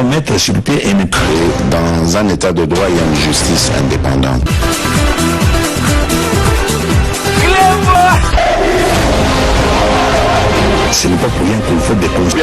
mettre sur pied une... Dans un état de droit, il y a une justice indépendante. Ce n'est pas pour rien qu'il faut des causes.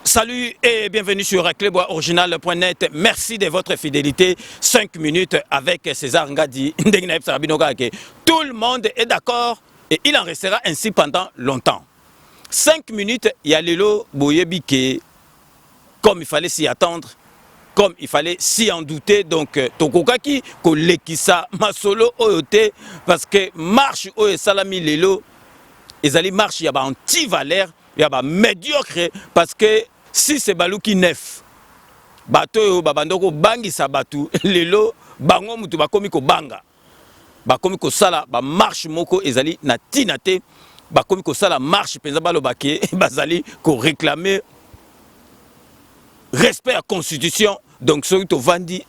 Salut et bienvenue sur cleboisoriginal.net. Merci de votre fidélité. 5 minutes avec César Ngadi. Tout le monde est d'accord et il en restera ainsi pendant longtemps. 5 minutes, il y a Lelo Boyebike, comme il fallait s'y attendre, comme il fallait s'y en douter. Donc, Tokokaki, Kolekisa, Masolo, Oyote, parce que marche Oye Salami Lelo, ils allaient marcher, il y a anti-valeur, il y a médiocre, parce que si c'est balou qui neuf, bateau babandoko bangi sa batou, lelo bango mutu bakomi ko banga, bakomi ko sala ba marche moko ezali na tinate, bakomi ko sala marche penza balo bake bazali ko réclamer respect à la constitution. Donc ce qui vandi,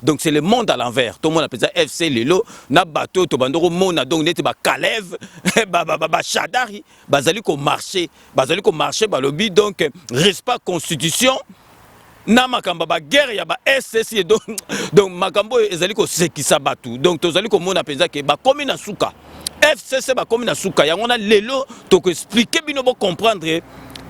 donc c'est le monde à l'envers. Tout le monde appelle ça FC Lelo, na bateau to bandoko mona donc n'était ba Kalev, ba Chadari, bazali ko marché ba lobby donc respect à la constitution. Na makamba ba guerre ya ba SSC donc makambo ezali ko sekisa batu. Donc tozali ko mona penza ke ba komi na suka. FCC ba komi na suka. Ya ngona Lelo to ko expliquer bino bo comprendre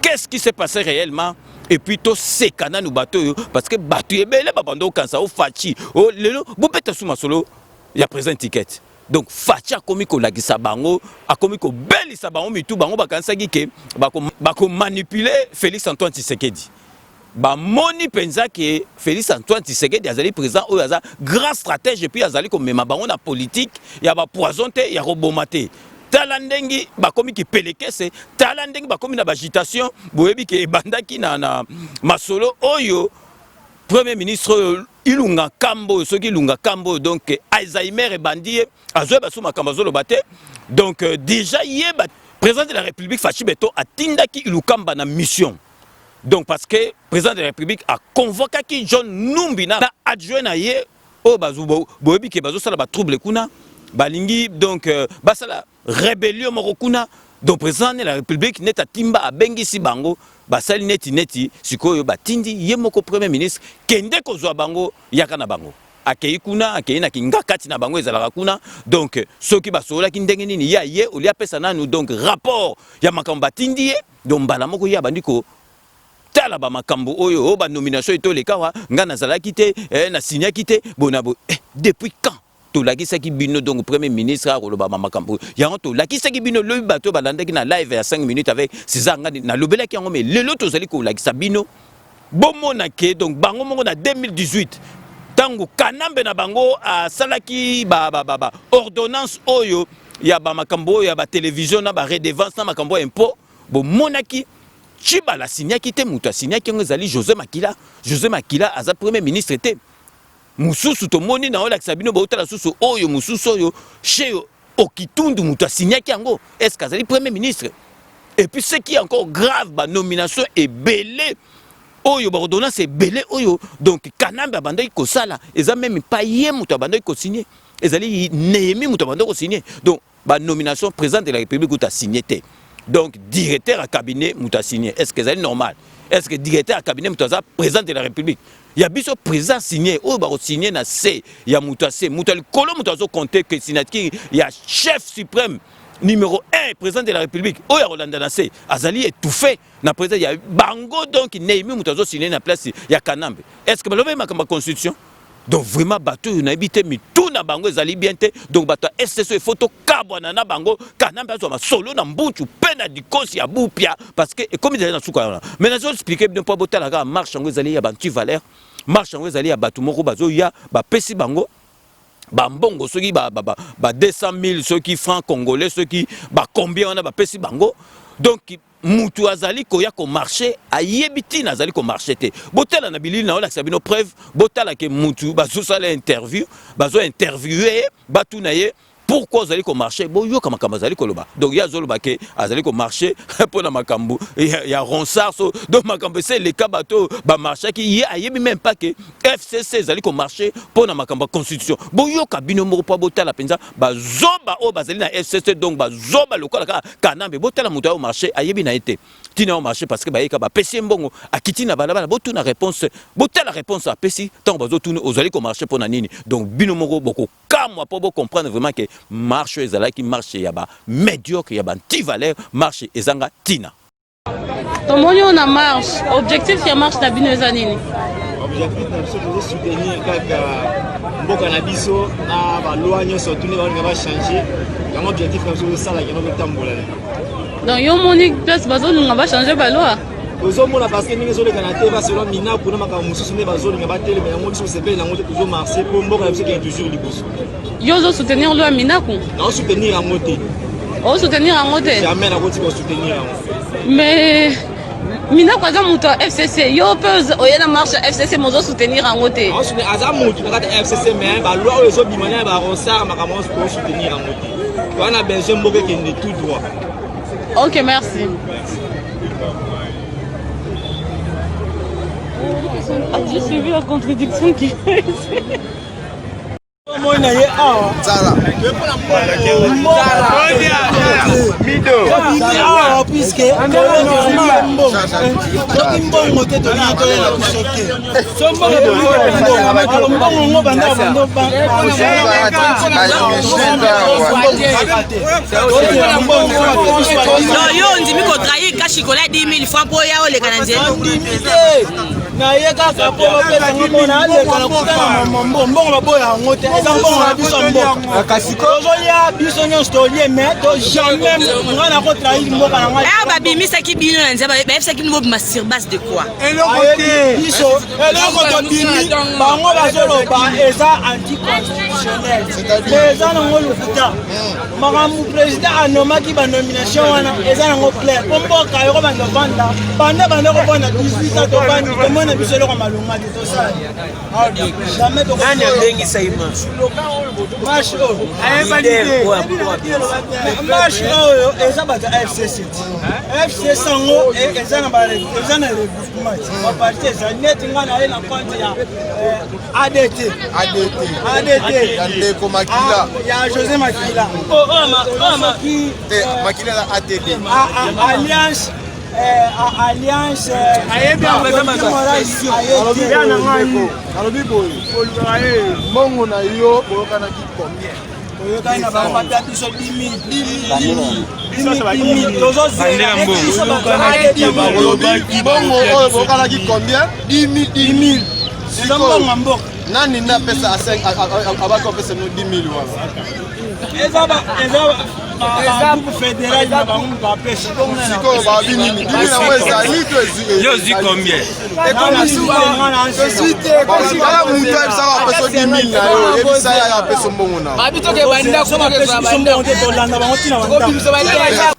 qu'est-ce qui s'est passé réellement. Et puis tout c'est cana nous bateau parce que bateau est belle babando quand ça au fachi oh lelo bopeta sous masolo il y a présent ticket donc fachi a commis ko lagisa bango a commis ko belle sa bango mitu bango bakansa gike bako manipuler Félix Antoine Tshisekedi ba moni penza que Félix Antoine Tshisekedi azali présent au hasard grand stratège et puis azali ko mema bango na politique il y a ba poisonté il y a robomate talandengi bakomi ki pelekese talandengi bakomi na agitation boyebi ke bandaki na masolo oyo premier ministre Ilunga Kambo soki Ilunga Kambo donc Alzheimer et bandie azoe basu makambo zolo bate donc déjà yeba président de la République Fachi Beto atindaki Ilukamba na mission. Donc parce que président de la République a convoqué qui John Numbi na adjoint na ye o bazu boyebi ke bazo sala ba trouble kuna balingi donc basala rébellion morokuna donc président de la République neta timba abengisi bango basali neti sikoyo batindi ye moko premier ministre kende kozwa bango yaka na bango akei kuna akei na kingakati na bango ezalaka kuna donc soki basola ki ndenge nini ya ye olia pesa nanu donc rapport ya makambo batindi ye donc mbala moko ya bandiko tala ba makambo oyo ba nomination etolekawa ngana zalaki te na signaki te bonabo depuis quand to lakisaki bino donc premier ministre a koloba makambo yango to lakisaki bino le bateau balandaki na live ya 5 minutes avec César Ngadi na lobelaki yango mais lelo to zali ko lakisa bino bomona ke donc bango mongo na 2018 tango kanambe na bango a salaki ba ordonnance oyo ya ba makambo ya ba télévision na ba redevance na makambo impôt bomonaki chiba la signaki te muta signaki ngo zali José Makila aza premier ministre te mususu to moni na ola kisabino ba utala susu oyo mususu oyo chez Okitundu muta signaki yango est-ce qu'azali premier ministre. Et puis ce qui est encore grave ba nomination est belé oyo ba ordonnance est belé oyo donc kanamba bandaki ko sala eza même pas yé muta bandaki ko signer ezali Néhémie muta bandaki ko signer donc ba nomination président de la République uta signé te. Donc directeur à cabinet muta signé est-ce que c'est normal? Est-ce que directeur à cabinet muta président de la République? Il y a biso président signé ou ba signé na C ya mutase mutal kolo mutazo compter que sinatki il y a chef suprême numéro 1 président de la République o ya Rolanda na C azali étouffé na président il y a bango donc Néhémie mutazo signé na place ya Kanambe. Est-ce que balobe makamba constitution? Donc vraiment bateau na habité mi tout na bango ezali bien te donc bateau SSO photo kabwana na bango Kanambe azwa solo na mbutu pena dikosi ya bupia parce que comme il na suka mais nazo expliquer bien pour botala ga marche ngo ezali ya bantu valeur marche ngo ezali ya batu moko bazo ya ba pesi bango ba mbongo soki ba 200 000 soki francs congolais soki ba combien on a ba pesi bango donc mutu azali koya ko marché ayebiti nazali ko marché te botala na bilili na ola sabino preuve botala ke mutu bazo sala interview bazo interviewer batu na ye pourquoi vous allez marcher bon yo kama kama zali koloba donc ya zolo bake azali ko marcher pour na makambu ya ronsard so donc makambu c'est les kabato ba marcher qui y a même pas que FCC zali ko marcher pour na makambu constitution bon yo kabino mo pa botala penza ba zoba o bazali na FCC donc ba zoba lokola ka kanambe botala muto au marché ayebi na été tina au marché parce que ba yeka ba pesi mbongo akiti na balabala botu na réponse botala réponse a pesi tant bazo tunu ozali ko marcher pour na nini donc bino moko boko kamwa pour comprendre vraiment que marche ezala qui marche ya ba médiocre ya ba anti-valeur marche ezanga tina tomoni on a marche objectif ya marche na bino ezanini objectif na biso tozo soutenir kaka mboka na biso na ba loi nyonso tuni ba changer yango objectif na biso sala yango betambola donc yo moni place bazolunga ba changer ba loi ozomona parce que ndenge ezoleka na te baselon mina kuna makambo mosusu nde bazolinga batelema yango biso sepele yango te toujours marché mpo mboka na biso ekende toujours liboso yo ozosoutenir loi minaku naosoutenir yango te osoutenir yango te jamais nakoti kosoutenir yango mais minaku aza moto ya FCC yo mpe oye na marche ya FCC mozosoutenir yango te aza motu na kati ya FCC mais baloi oyo ezobima na baronsard makambo nyonso toosoutenir yango te wana besoin mboka ekende tout droit. Ok, merci. J'ai suivi la contradiction qui est yo ndimi kotrahi ka chocolat 10 000 francs pour ya oleka na nzela na ye kaka po bapesa ngo na aleka na kutana mbongo baboya yango te eza mbongo na biso mboka kasi tozolia biso nyonso tolie mais to jamais nga na kotrahir mboka na ngai babimisaki bino na nzela bayebisaki bino bobima sur base de quoi biso eloko tobimi bango bazoloba eza anticonstitutionnel eza nango lokuta makambo président anomaki banomination wana eza nango clair po mboka yoko bandovanda banda kovanda 18 ans tovandi tomona biso eloko malonga te tosala jamais nani abengisa imanche marche oyo marche oyo eza bato ya FCC FCC yango eza na regroupement baparti ezali neti nga na ye na compte ya ADT ya José Makila Makila na ATD alliance alobi boye mbongo na yo oyokanaki combien oyokani na bapapia biso 10 mbongo oyo boyokanaki combien 10 000 eza mbongo mboka nani nde apesa abaki opesa no 10 000 wana eza fédéral na bango bapesa sikoyo babi nini 10 000 yango ezali to yo zi combien kala mutu ayebisaka apesa 10 000 na yo yebisa ya apesa mbongo na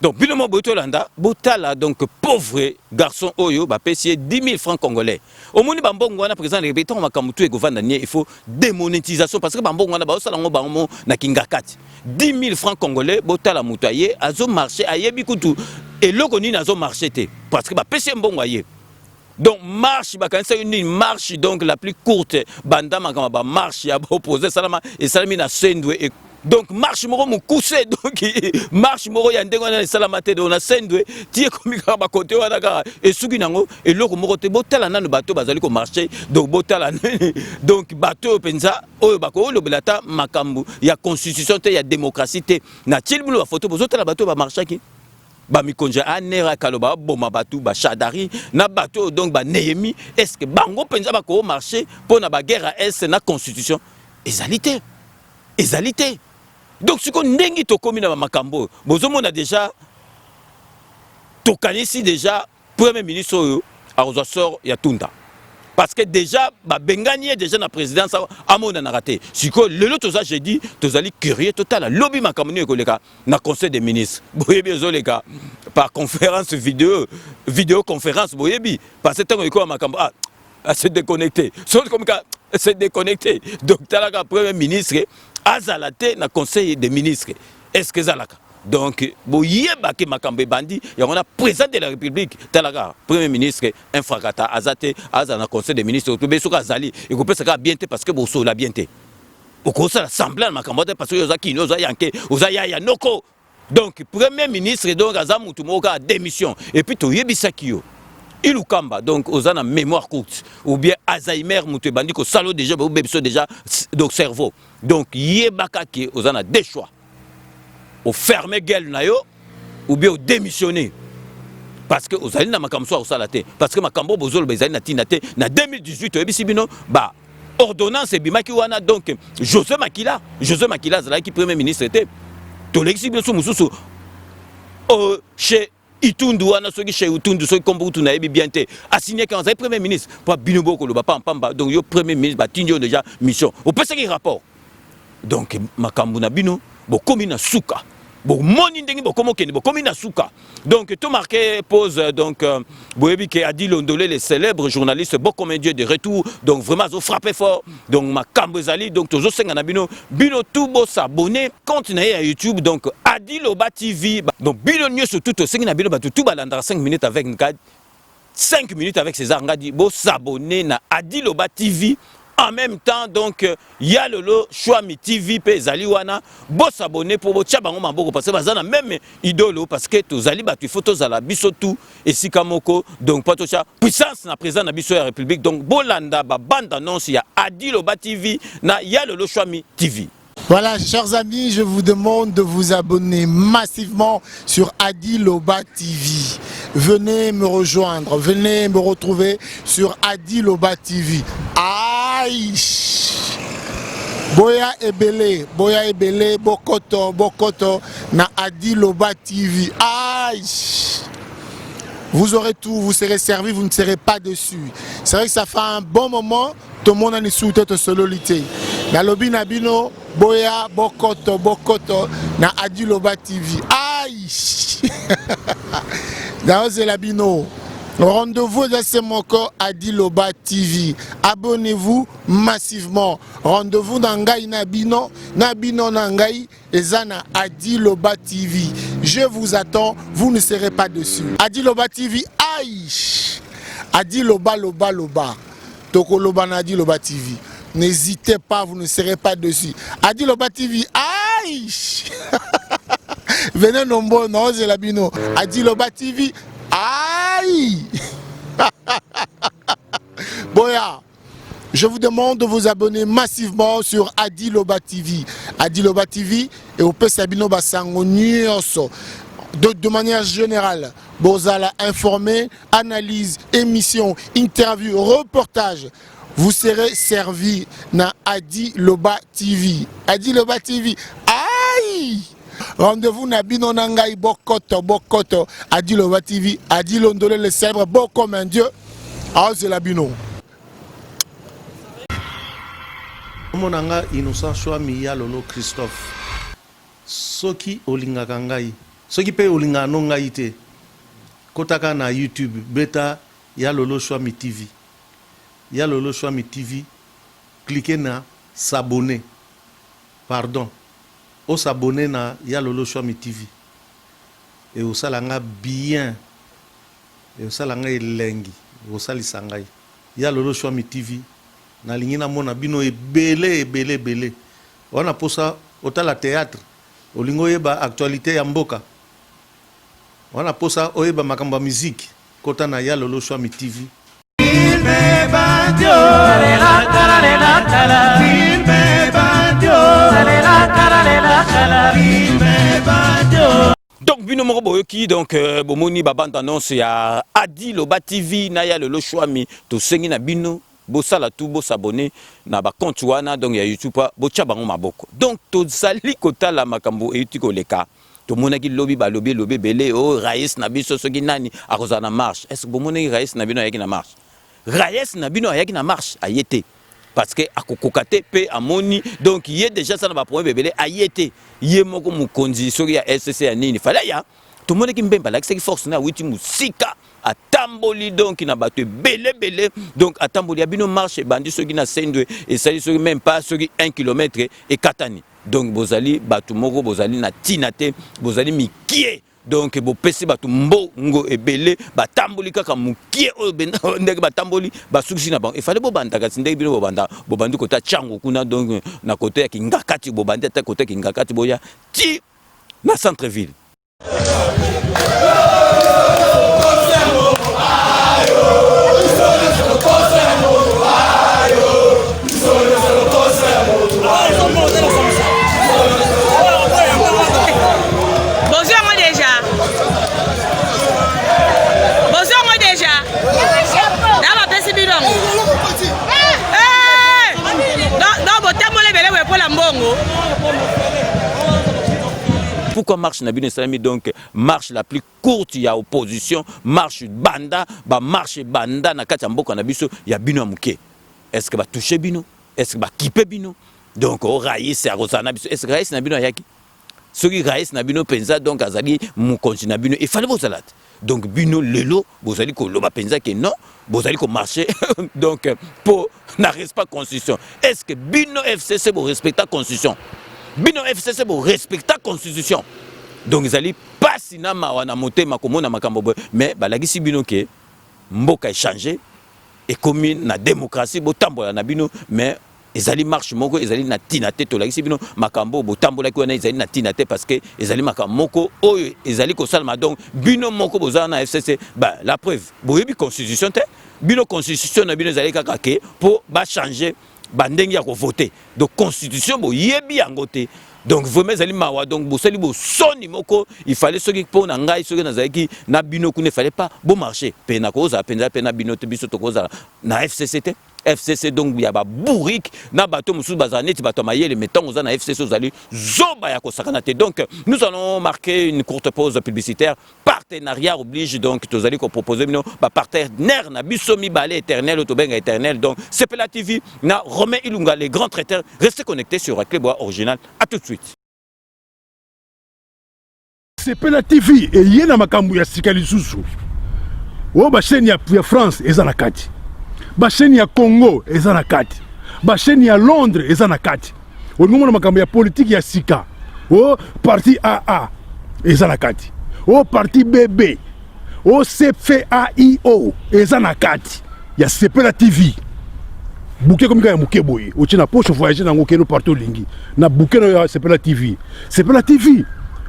donc bilomo boyo tolanda botala donc pauvre garçon oyo bapesi 10 000 francs congolais omoni bambongo wana président répétant makambo tu ekovanda nie il faut démonétisation parce que bambongo wana baosala ngo bango na kingakati 10 000 francs congolais botala mutu aye azo marché ayebi kutu eloko nini azo marché te parce que bapesi mbongo aye donc marche bakanisa une marche donc la plus courte banda makama ba marche ya opposé salama et salami na sendwe et donc marche moko mukuse donc marche moko ya ndengo na salama te on a sendwe tie komika ba côté wana ka esuki nango eloko moko te botala nanu bato bazali ko marcher donc botala donc bato penza oyo bako lobelata makambu ya constitution te ya démocratie te na tilbulo ba photo bozotala bato ba marchaki ba mikonja anera kaloba boma batu ba shadari na bato donc ba Nehemi est-ce que bango penza ba ko marcher pour na ba guerre est na constitution ezalité donc ce qu'on ndengi to komi na ba makambo bozomona déjà tokanisi déjà premier ministre oyo a sort ya tunda parce que déjà ba bengani déjà na présidence amona na raté siko lelo toza jeudi tozali curieux total lobby makambo ni ekoleka na conseil des ministres boyebi ezoleka par conférence vidéo conférence boyebi parce que tango iko makambo c'est déconnecté donc talaka premier ministre azalate na conseil des ministres. Est-ce que zalaka? Donc, boyeba ke makambe bandi, y a un président de la République, talaga, premier ministre, un fragata, azate, azana conseil des ministres, tout besoin azali, et qu'on peut se faire bien parce que bosso la bien. Au cours de l'Assemblée, parce que vous avez oza yanke, oza ya noko. Donc, premier ministre, donc, azamu tumoka démission. Et puis, tu yebisaki yo. Ilukamba, donc, oza na mémoire courte. Ou bien Alzheimer, mouté bandi, ko salo déjà, ou bebeso déjà, donc, cerveau. Donc, yebaka ki, oza na deux choix. Au fermer gueule na yo, ou bien au démissionner. Parce que aux alliés na makamso au salate. Parce que makambo bozolo bezali na tinate na 2018 ebisi bino ba ordonnance bimaki wana donc José Makila zala qui premier ministre était. Tolexi bien sou mususu chez Itundu wana soki chez Itundu soki kombo tuna ebi bien te assigné quand c'est premier ministre pour binobo ko loba pamba donc yo premier ministre ba tinjo déjà mission. Au peut ce rapport. Donc makambo na bino bo komi na suka. Bon, moni ndenge bokomo kende bokomi na suka. Donc tout marqué pose donc boyebi ke Adi Londolé le célèbre journaliste bokomédieux de retour donc vraiment zo frappé fort donc makambo ezali donc tozo senga na bino tout bo s'abonner compte na ya YouTube donc Adi Loba TV donc bino nyoso tout senga na bino ba tout balanda 5 minutes avec Ngad 5 minutes avec César Ngadi bo s'abonner na Adi Loba TV. En même temps, donc, il y a le Chouami TV, Zaliwana, bon s'abonner pour votre chabango maboko parce que bazana même idolo parce que tous ali batu photos à la bisotou et sikamoko donc pas tocha puissance na présent na biso la République donc bolanda ba bande annonce il y a Adi Loba TV na il y a le Chouami TV. Voilà, chers amis, je vous demande de vous abonner massivement sur Adi Loba TV. Venez me rejoindre, venez me retrouver sur Adi Loba TV. Aïe! Boya Ebele, Bokoto, na Adi Loba TV. Aïe! Vous aurez tout, vous serez servi, vous ne serez pas dessus. C'est vrai que ça fait un bon moment, tout le monde a une sous-tête sololité. Na lobi nabino, Boya, Bokoto, na Adi Loba TV. Aïe! Dans c'est labino. Rendez-vous dans ce moko Adi Loba TV. Abonnez-vous massivement. Rendez-vous dans Ngai Nabino Nangai et Zana Adi Loba TV. Je vous attends, vous ne serez pas dessus. Adi Loba TV, aïe! Adi Loba. Toko Loba na Adi Loba TV. N'hésitez pas, vous ne serez pas dessus. Adi Loba TV, aïe! Venez nombreux, non, c'est labino. Adi Loba TV, aïe! Boya, je vous demande de vous abonner massivement sur Adi Loba TV. Adi Loba TV et au Pesabino Basango Nyonso. De manière générale, Bozala informé, analyse, émission, interview, reportage. Vous serez servi na Adi Loba TV. Adi Loba TV, aïe! Rendez-vous na bino nangai bokoto Adi Loba TV Adi Londolé le célèbre beau comme un dieu ah c'est la bino monanga innocent Chouami ya lolo Christophe soki olingaka ngai soki pe olinga no ngai te kotaka na YouTube beta ya lolo Chouami TV cliquez na s'abonner pardon au s'abonner na ya lolo Chouami TV et au salanga bien et au salanga elengi au sali sangai ya lolo Chouami TV na lingina mona bino ebele wana posa otala théâtre olingo yeba actualité ya mboka wana posa oyeba makamba musique kota na ya lolo Chouami TV. Donc bino moko boyoki donc bomoni babanda annonce ya Adi Loba TV na ya le Chouami to sengi na bino bosala tout bo s'abonner na ba compte wana donc ya YouTube bo tcha bango maboko donc to zali kotala makambo euti koleka to monaki lobi belé o Raïs na biso soki nani akozana marche est-ce que bomoni Raïs na bino ayaki na marche Raïs na bino ayaki na marche ayete parce que akokokate pe amoni donc yé déjà ça na ba point bébélé ayete yé moko mukonzi soki ya SCC ya nini fala ya to monaki mbemba la ki force na witi musika atamboli donc na bato belé donc atamboli abino marche bandi soki na sendwe et ça soki même pas soki 1 km et katani donc bozali bato moko bozali na tinate bozali mikie donc bopesi bato mbongo ebele batamboli kaka mukie oyo ndenge batamboli basukisi na bango efale bobanda kasi ndenge bino bobandi kota chango kuna donc na kote ya kingakati bobandi ata kote ya kingakati boya ti na centre ville. Pourquoi marche Nabino Salami donc marche la plus courte il y a opposition marche banda ba marche banda na kati mboka na biso ya bino amuke est-ce que ba toucher bino est-ce que ba kipe bino donc au raïs à Rosana biso est-ce que raïs na bino yaki ce qui raïs na bino penza donc azali mu continue bino il fallait vous alate donc bino lelo bozali ko loba penza que non bozali ko marcher donc pour na respect constitution est-ce que bino FCC bo respecter constitution bino FCC bo respecter constitution donc ils allaient pas sinama wana motema komona makambo mais balagisi bino ke mboka échanger et commune na démocratie bo tambola na bino mais ils allaient marche moko ils allaient na tinate to lagisi bino makambo bo tambola ko na ils allaient na tinate parce que ils allaient makambo moko oyo ils allaient ko salma donc bino moko boza na FCC bah la preuve boyebi constitution te bino constitution na bino zali kaka ke pour ba changer bandenge ya ko voter donc constitution bo yebi yango te donc vraiment zali mawa donc bo sali bo soni moko il fallait soki po na ngai soki na zaki na bino ku ne fallait pas bo marcher pe na koza penza pe na bino te biso to koza na FCC FCC donc ya ba bourrique na bato musu bazaneti bato mayele mettons aux na FCC zali zoba ya ko sakana te donc nous allons marquer une courte pause publicitaire partenariat oblige donc tozali ko proposer bino ba partenaire na biso mi balé éternel to benga éternel donc Sepela TV na Romain Ilunga les grands traiteurs restez connectés sur Clébois original à tout de suite. Sepela TV et yena makambu ya sikali susu o ba chaîne ya France ezana kati ba chaîne ya Congo ezana kati ba chaîne ya Londres ezana kati o ngomona makambo ya politique ya sika o parti AA ezana kati o parti BB o CFAIO ezana kati ya Sepela TV bouquet comme ya muke boye o tina poche voyager nango keno partout lingi na bouquet ya Sepela TV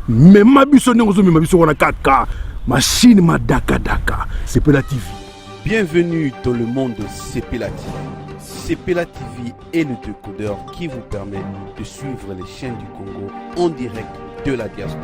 même mabiso ndongo zo mabiso wana 4K machine madaka daka Sepela TV. Bienvenue dans le monde de Sepela TV. Sepela TV est le décodeur qui vous permet de suivre les chaînes du Congo en direct de la diaspora.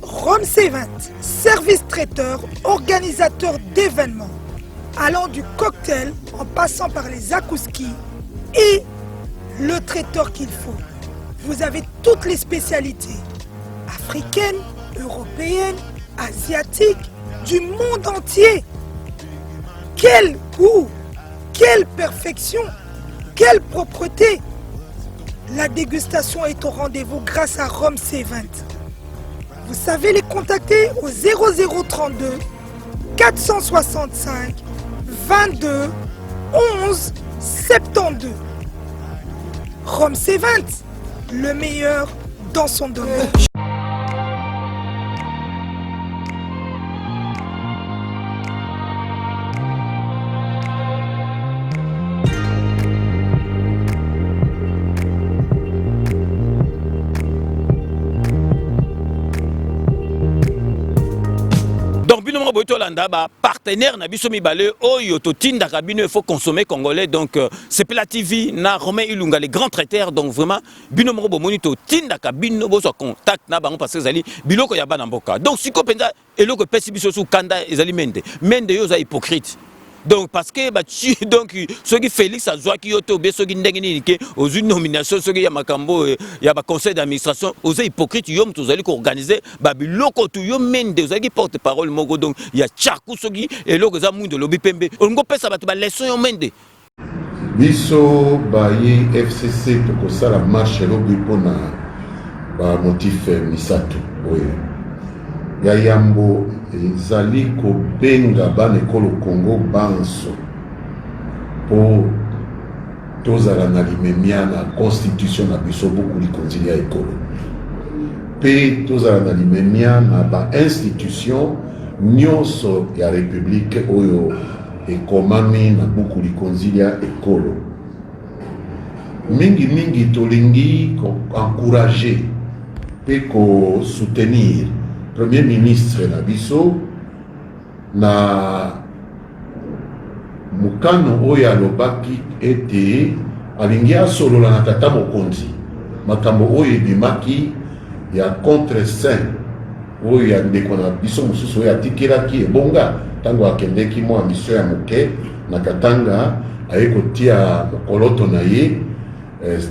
Rome Event, service traiteur, organisateur d'événements, allant du cocktail en passant par les akouskis et le traiteur qu'il faut. Vous avez toutes les spécialités, africaines, européennes, asiatiques, du monde entier. Quel goût, quelle perfection, quelle propreté. La dégustation est au rendez-vous grâce à Rome Event. Vous savez les contacter au 0032 465 22 11 72. Rome C20, le meilleur dans son domaine. Partenaire na biso mibale oyo totinda kabino il faut consommer congolais donc Sepela TV na Romain Ilunga les grands traiteurs donc vraiment bino moko bomoni totinda kabino boso contact na bango parce que zali biloko ya bana mboka donc siko penza eloko pesi biso su kanda ezali mende yo za hypocrite. Donc parce que donc ceux qui Félix Azwa qui yoto be ceux qui ndengeni ke aux une nomination ceux qui ya makambo ya ba conseil d'administration aux hypocrites yom tozali ko organiser ba biloko tu yom mende aux qui porte parole moko donc ya chaku ceux qui eloko za mundo lobi pembe ongo pesa ba leçon yom mende biso ba ye FCC to sala marche lobi pona ba motif misato oyo ya yambo ezali kobenga bana ekolo Congo banso po tozala na limemia na constitution na biso boku likonzi ya ekolo pe tozala na limemia na ba institution nyonso ya republique oyo ekomami na boku likonzi ya ekolo mingi tolingi ko encourager pe ko soutenir Premier ministre na biso na mukano oyo alobaki ete alingi asolola na tata mokonzi makambo oyo ebimaki ya contre saint oyo ya ndeko na biso mosusu oyo atikelaki ebonga ntango akendeki mwa misio ya moke na Katanga aye kotia mokoloto na ye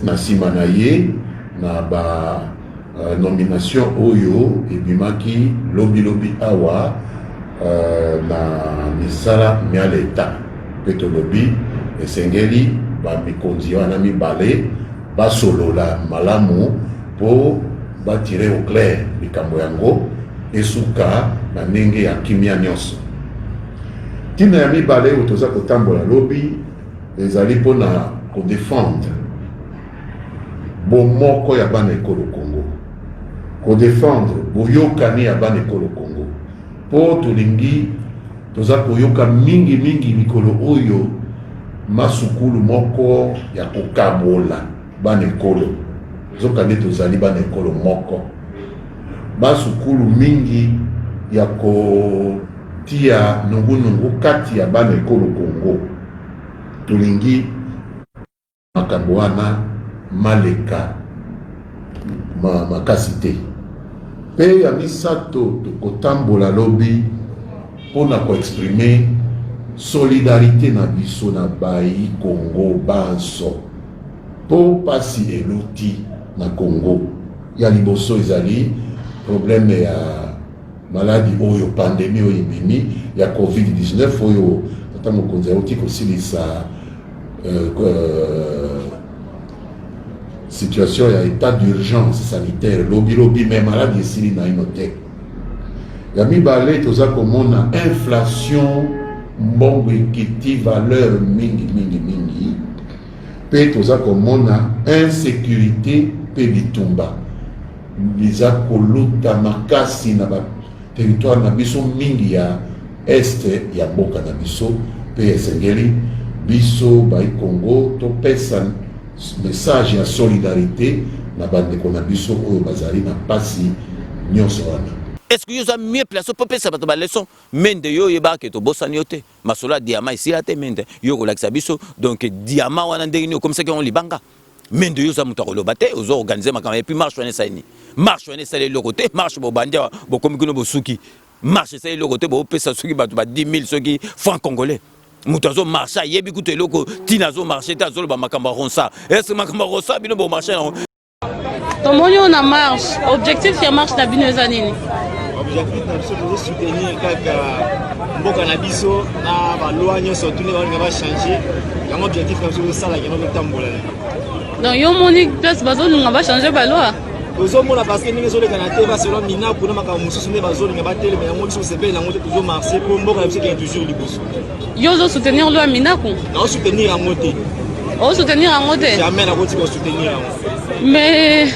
na nsima na ye na ba nomination oyo ebimaki lobi awa na misala mia leta peto lobi esengeli ba mikonzi wana mibale basolola malamu po batire au clair likambo yango esuka na ndenge ya kimia nyonso tina ya mibale oyo toza kotambola lobi ezali mpona kodefendre bomoko ya bana ekolo Congo kodefendre boyokani ya bana ekolo Congo po tolingi toza koyoka mingi mikolo oyo masukulu moko ya kokabola bana ekolo zokande tozali bana ekolo moko masukulu mingi ya kotia nungu kati ya bana ekolo Congo tolingi makambo wana maleka makasi te pe ya misato tokotambola lobi mpona koexprime solidarité na biso na bayi Congo banso po pasi eluti na Congo ya liboso ezali problème ya maladie oyo pandémie oyo ebimi ya COVID-19 oyo tata mokonzi auti kosilisa situation ya état d'urgence sanitaire lobi mais maladie esili na ino te ya mibale toza komona inflation mbongo ekiti valeur mingi pe toza komona insécurité pe bitumba biza koluta makasi na ba territoire na biso mingi ya este ya mboka na biso pe esengeli biso bai Congo to pesa message ya solidarité na bandeko na biso oyo bazali na pasi nyonso wana. Est-ce que vous avez mieux placé pour penser à la leçon? Mende yo yeba ke to bosaniote. Masola diamant ici à te mende. Yo relaxa biso donc diamant wana ndenge comme ça qu'on libanga. Mende yo za mutaro lobate aux organiser ma et puis marche wana saini. Marche wana sale le côté marche bo bandia bo comme que no bosuki. Marche sale le côté bo pesa suki ba 10 000 ceux francs congolais. Mutazo marché yebi kuté loko tinazo marché tazo ba makamba ronsa. Est-ce makamba ronsa bino bo marché non? Tomoni on a marche. Objectif ya marche na bino zanini. Objectif na biso tozo soutenir kaka mboka na biso na ba loi nyonso tuni ba nga ba changer. Yango objectif na biso sala yango tambola. Donc yo moni place bazo nga ba changer ba loi. tozomona parce que ndenge ezolekana te baselon mina mpona makambo mosusu nde bazolinga batelema yango biso sepele yango te toujours marché mpo mboka na biso ekende toujours liboso. Yo ozosoutenir lo ya minaku? naosoutenir yango te. Osoutenir yango te? jamais nakoti kosoutenir yango. Mais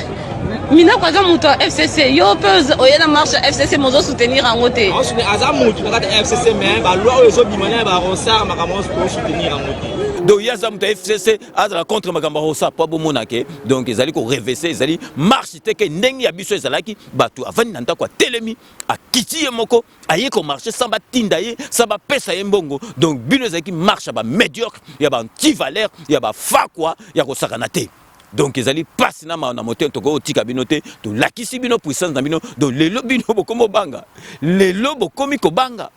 minaku aza moto ya FCC, yo mpe oye na marche ya FCC mozosoutenir yango te? aza moto na kati ya FCC mais baloi oyo ezobima na barosar makambo osoutenir yango te. Donc yaza muta FCC azala contre makambo rosa po bomona ke donc ezali ko reverser ezali marche te ke ndenge ya biso ezalaki bato avani na ndako telemi akiti ye moko aye ko marcher sans batinda ye sans ba pesa ye mbongo donc bino ezalaki marche ba médiocre ya ba anti-valeur ya ba fakwa ya ko sakana te. Donc ezali passe na moteur to ko tika bino te to lakisi bino puissance na bino donc lelo bino bokomo banga lelo bokomi ko banga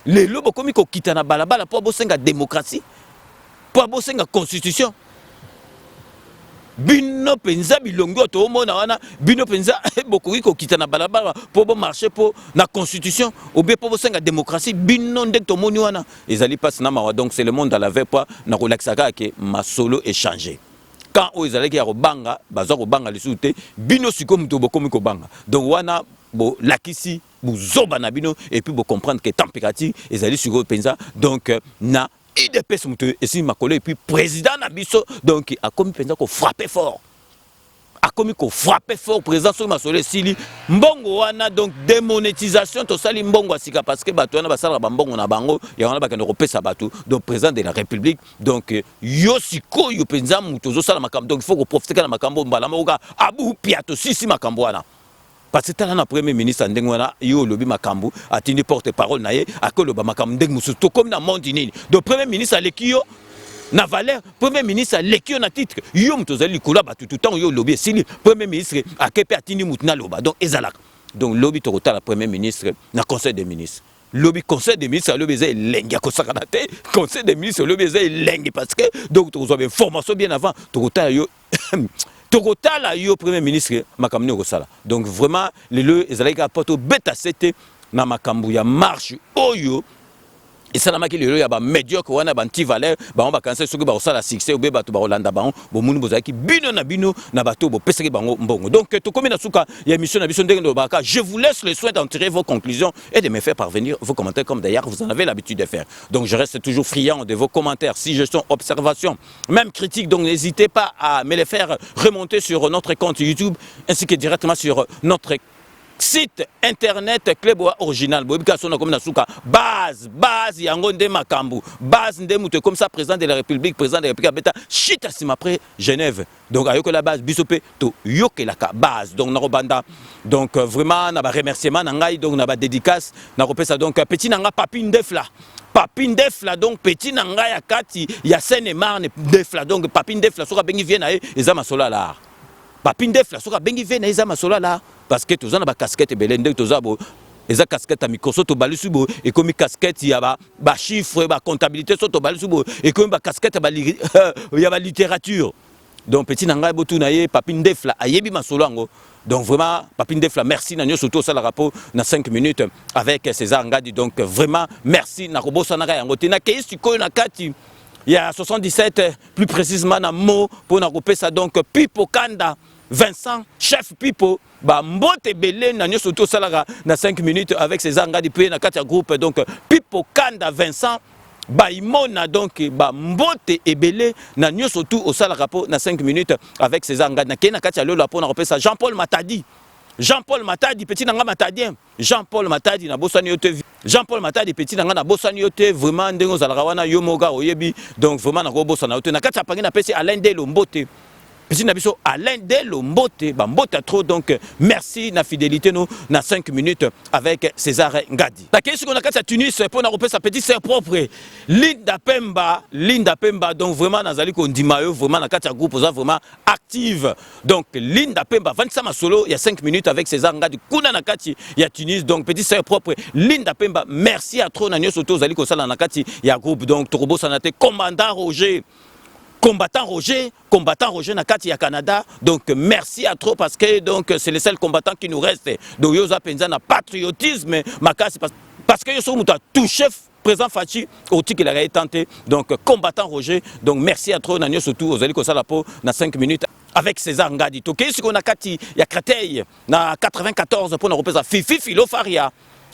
lelo bokomi ko kita na balabala po bosenga démocratie po bosenga constitution bino penza bilongo to mona wana bino penza bokoki ko kita na balabala po bo marcher po na constitution ou bien po bosenga démocratie bino ndek to moni wana ezali passe na mawa donc c'est le monde à la veille pas na relaxaka ke masolo échanger. Quand aux allez qui a banga, bazar au banga les soute, bino si comme tout bokomi ko banga. Donc wana bo lakisi, bo zoba na bino et puis bo comprendre que température les allez sur penza donc na IDPS mutu et si ma collègue et puis président na biso donc a comme penza ko frapper fort. A comme ko frapper fort président sur ma solé sili mbongo wana donc démonétisation to sali mbongo asika parce que bato wana basala ba mbongo na bango ya wana bakende kopesa bato donc président de la république donc yo siko yo penza muto zo sala makambo donc il faut ko profiter na makambo mbala moka abu piato sisi makambo wana parce que tala na premier ministre ndenge wana yo lobi makambo atindi porte parole na ye akolo ba makambo ndenge musu to comme na monde nini donc premier ministre alekio na valeur premier ministre lekio na titre yo mtozali kula ba tout temps yo lobby sili premier ministre akepe atini mutna loba donc ezalak donc lobby to kota la premier ministre na conseil des ministres lobby conseil des ministres lobby zay lengi ko sakana te conseil des ministres lobby zay lengi parce que donc to zo bien formation bien avant to kota yo to kota la yo premier ministre makamni ko sala donc vraiment le ezalaka apoto beta c'était na makambu ya marche oyo. Et ça n'a pas qu'il y a médiocre ou un anti-valeur, on va cancer sur le sala succès ou bébé to Hollande ban, bon moun bozaki bino na bateau bo peseke bango mbongo. Donc to comme na suka il y a mission na biso ndenge do baka, je vous laisse le soin d'en tirer vos conclusions et de me faire parvenir vos commentaires comme d'ailleurs vous en avez l'habitude de faire. Donc je reste toujours friand de vos commentaires, suggestions, observations, même critiques, donc n'hésitez pas à me les faire remonter sur notre compte YouTube ainsi que directement sur notre site internet Club Original bobikaso na comme na suka base yango nde makambu base nde muto comme ça président de la République beta chita sima après Genève donc ayoko la base bisope to yokelaka base donc na robanda donc vraiment na ba remerciement na ngai donc na ba dédicace na kopesa donc petit nanga papi ndefla donc petit nanga ya kati ya Seine-et-Marne ndefla donc papi ndefla soka bengi vient na eza masola la papi ndefla soka bengi vient na eza masola la parce que tous on a ba casquette belende tous abo eza casquette à micro to balusubo et comme casquette ya ba chiffre ba comptabilité to balusubo et comme ba casquette ya ba littérature donc petit nanga botu na ye papi ndefla ayebi masolo ango donc vraiment papi ndefla merci na nyo surtout ça le rapport na 5 minutes avec César Ngadi donc vraiment merci na kobosa na yango te na keisi ko na kati il y a 77 plus précisément na mot pour na kopesa donc Pipo Kanda Vincent chef Pipo ba mbote belé na nyo surtout ça na 5 minutes avec César Ngadi puis na kati groupe donc Pipo Kanda Vincent ba imona donc ba mbote ebelé na nyo surtout au sala rapport na 5 minutes avec César Ngadi na kena kati lolo pour na kopesa Jean-Paul Matadi petit nanga matadien Jean-Paul Matadi na bosani yote Jean-Paul Matadi petit nanga na bosani yote vraiment ndengo zalaka wana yo moga oyebi donc vraiment na ko bosana yote na kati pangi na pesi Alain Delo Mbote petit nabiso Alain Delo Mbote ba mbote trop donc merci na fidélité nous na 5 minutes avec César Ngadi la question qu'on a kati Tunis pour na repesa petit sœur propre Linda Pemba donc vraiment nazali ko ndima yo vraiment na kati groupe za vraiment active donc Linda Pemba 25 solo il y a 5 minutes avec César Ngadi kuna na kati ya Tunis donc petit sœur propre Linda Pemba merci à trop na nyo soto zali ko sala na kati ya groupe donc Torobo sanate combattant Roger na kati ya Canada donc merci à trop parce que donc c'est le seul combattant qui nous reste donc yoza penza na patriotisme makasi parce que yoso muta tout chef président Fachi au titre qu'il a tenté donc combattant Roger donc merci à trop na nyo surtout aux ali ko sala po na 5 minutes avec César Ngadi. Toké ce qu'on a kati ya Créteil na 94 pour nous représenter Fifi Philo Faria.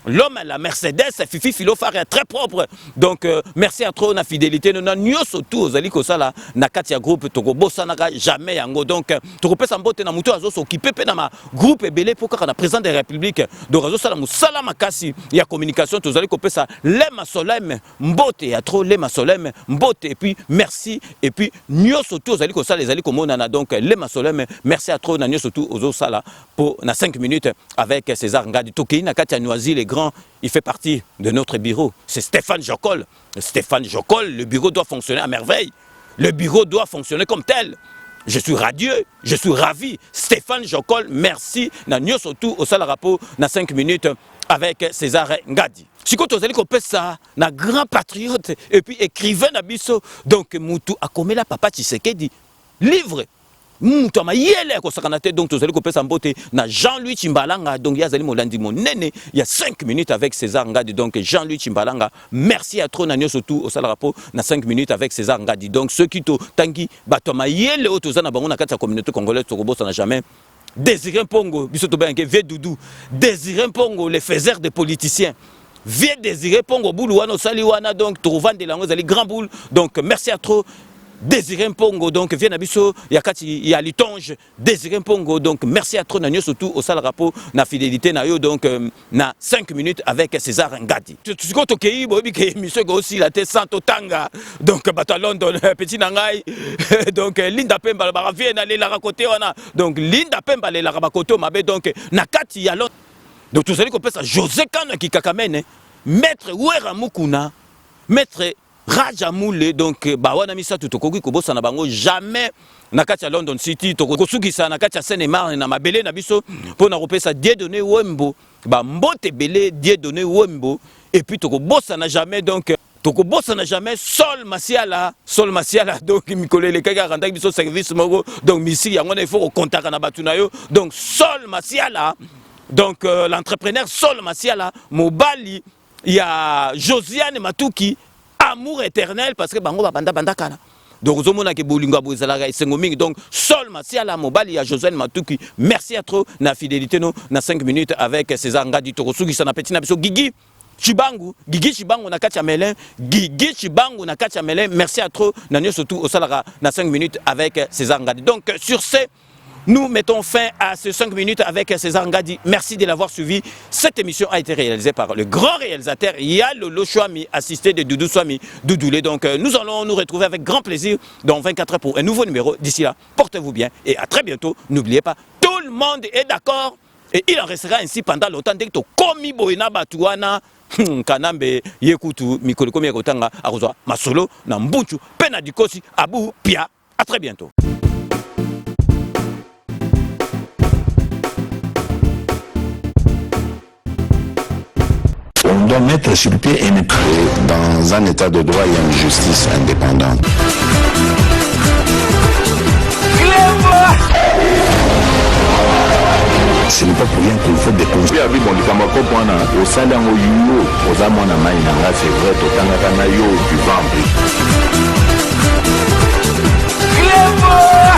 L'homme à la Mercedes, Fifi Philo Faria, très propre. Donc, merci à trop na fidélité. Nous n'avons surtout aux aliko sala na katia groupe Togo Bossanaga jamais yango. Donc, Togo Pesa Mbote na muto azo s'occuper pe na ma groupe belé pour qu'on a président de la République. Donc, azo sala musala makasi ya communication. Tous aliko pesa lema solem Mbote ya trop lema solem Mbote et puis merci et puis nyo surtout aux aliko sala les aliko monana. Donc, lema solem merci à trop na nyo surtout aux sala pour na 5 minutes avec César Ngadi. Toki na katia Noisy les il fait partie de notre bureau. C'est Stéphane Jokol. Stéphane Jokol, le bureau doit fonctionner à merveille. Le bureau doit fonctionner comme tel. Je suis radieux, je suis ravi. Stéphane Jokol, merci. Na nyo surtout au Salarapo, na 5 minutes avec César Ngadi. Si vous avez compris ça, na grand patriote et puis écrivain Nabiso. Donc, Moutou a commis la papa Tshisekedi. Livre. Donc tu allez Jean-Louis Chimbalanga, donc il y a Molandi Monene, il y a 5 minutes avec César Ngadi, donc Jean-Louis Chimbalanga, merci à trop Nanyo surtout au Salarapo, na 5 minutes avec César Ngadi. Donc ceux qui to tangi batoma yele otozana bango na kati communauté congolaise Togobo ça n'a jamais Désiré Pongo, bisoto benke vieux doudou, Désiré Pongo les faiseurs des politiciens. Vieux Désiré Pongo boulouano saliwana donc trouvant de langue ali grand boule. Donc merci à trop Désiré Mpongo, donc vient Nabiso, il y a Litonge, Désiré Mpongo, donc merci à trop Nanyo surtout au Salarapo, na fidélité Nayo, donc na 5 minutes avec César Ngadi. Tu sais que Tokei, Bobi, que monsieur aussi la tête Santo Tanga, donc Bata London, petit Nangai, donc Linda Pemba, vient aller la raconter, donc Linda Pemba, la raconter, ma donc Nakati Yalon. Donc tu sais qu'on peut ça, José Kano qui kakamene, maître Ouera Mukuna, maître Raja Moule, donc bawana misa tutokoki kobosa na bango jamais na kati ya London City tokosukisa na kati ya Seine-et-Marne na mabele na biso pour na repesa Dieudonné Wembo ba mbote belé Dieudonné Wembo et puis tokobosa na jamais donc tokobosa na jamais Sol Masiala donc mikolele kaka randa biso service moko donc misi yango il faut contacter na batuna yo donc Sol Masiala donc l'entrepreneur Sol Masiala Mobali il y a Josiane Matuki amour éternel parce que bango banda kala donc zomona ke bolinga bozalaka esengomingi donc Sol Masiala Mobali ya Josiane Matuki merci à trop na fidélité no na 5 minutes avec César Ngadi tokosuki sana petit na biso Gigi Chibangu na katia Melin Gigi Chibangu na katia Melin merci à trop na nyo surtout au salara na 5 minutes avec César Ngadi. Donc sur ce nous mettons fin à ces 5 minutes avec César Ngadi. Merci de l'avoir suivi. Cette émission a été réalisée par le grand réalisateur Yalolo Chouami, assisté de Doudou Swami Doudoulé. Donc nous allons nous retrouver avec grand plaisir dans 24 heures pour un nouveau numéro. D'ici là, portez-vous bien et à très bientôt. N'oubliez pas, tout le monde est d'accord et il en restera ainsi pendant longtemps. Dès que tu komi boina batuana kanambe yekutu mikolo komi ekotanga akozwa masolo na mbuchu pena dikosi abu pia. À très bientôt. On doit mettre sur pied et dans un état de droit, il y a une justice indépendante. Ce n'est pas pour rien qu'on fait des conseils. C'est vrai, tu vas en